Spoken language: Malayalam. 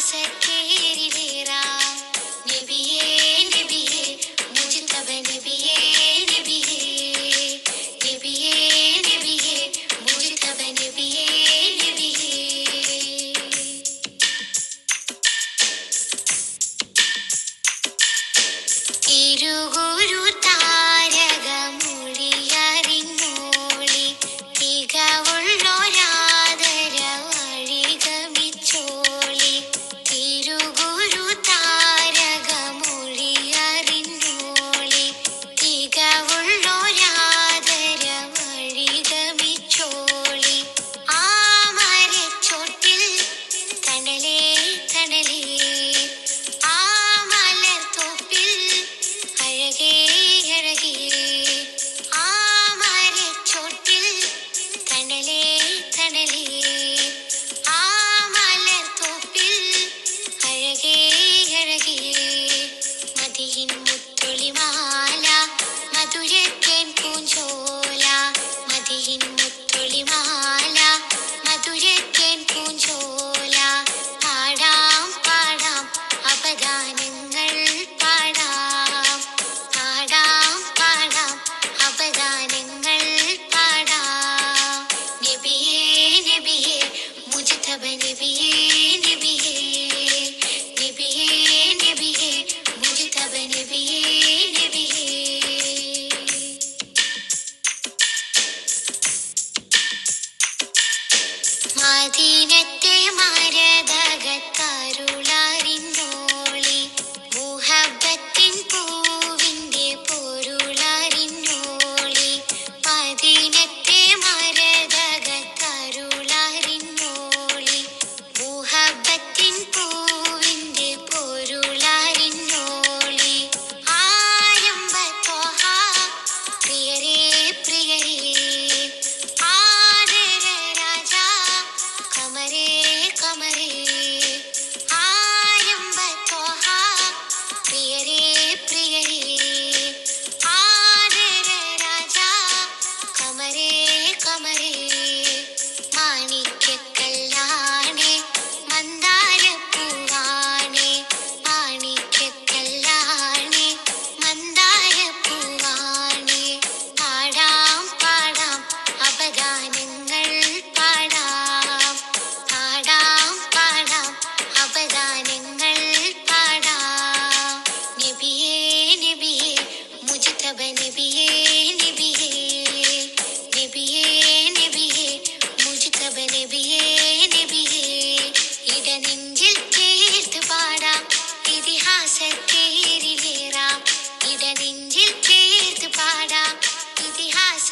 ഇതിഹാസത്തേരിലേറാം. നബിയേ നബിയേ മുജ്തബ നബിയേ നബിയേ നബിയേ നബിയേ മുജ്തബ നബിയേ നബിയേ. തിരുഗുരു താരകമൊഴിയറിഞ്ഞോളി തികവുള്ളൊരാദര വഴിഗമിച്ചോളി. തിരുഗുരു താരകമൊഴിയറിഞ്ഞോളി തികവുള്ളൊരാദര വഴിഗമിച്ചോളി. ആ മരച്ചോട്ടിൽ തണലേ തണലേ ആ മലർത്തോപ്പിൽ അഴകേ അഴകേ. ആ മരച്ചോട്ടിൽ തണലേ തണലേ ആ മലർത്തോപ്പിൽ അഴകേ അഴകേ. മതിയിൻ മുത്തൊളിമാല മധുരത്തേൻ പൂഞ്ചോല. മതിയിൻ മുത്തൊളിമാല മധുരത്തേൻ പൂഞ്ചോല. പാടാം പാടാം അപദാനങ്ങൾ പാടാം. പാടാം പാടാം അപദാനങ്ങൾ പാടാം. നബിയേ നബിയേ മുജ്തബ നബിയേ നബിയേ നബിയേ നബിയേ മുജ്തബ നബിയേ നബിയേ. മദീനത്തെ മരതകത്തരുളറിഞ്ഞോളി മുഹബ്ബത്തിൻ പൂവിന്റെ പൊരുളറിഞ്ഞോളി. മദീനത്തെ മരതകത്തരുളറിഞ്ഞോളി മുഹബ്ബത്തിൻ പൂവിന്റെ പൊരുളറിഞ്ഞോളി. ആരംഭത്തോഹ പ്രിയരേ പ്രിയരേ ആദര രാജാ കമരേ കമരേ. ആരംഭത്തോഹ പ്രിയരേ പ്രിയരേ ആദര രാജാ കമരേ കമരേ. മാണിക്യക്കല്ലാണേ മന്ദാരപ്പൂവാണേ മാണിക്യക്കല്ലാണേ മന്ദാരപ്പൂവാണേ. പാടാം പാടാം അപദാനങ്ങൾ പാടാം. പാടാം പാടാം അപദാനങ്ങൾ പാടാം. നബിയേ നബിയേ മുജ്തബ നബിയേ നബിയേ നബിയേ നബിയേ മുജ്തബ നബിയേ നബിയേ. ഇടനെഞ്ചിൽ ചേർത്ത് പാടാം ഇതിഹാസത്തേരിലേറാം. ഇടനെഞ്ചിൽ ചേർത്ത് പാടാം ഇതിഹാസ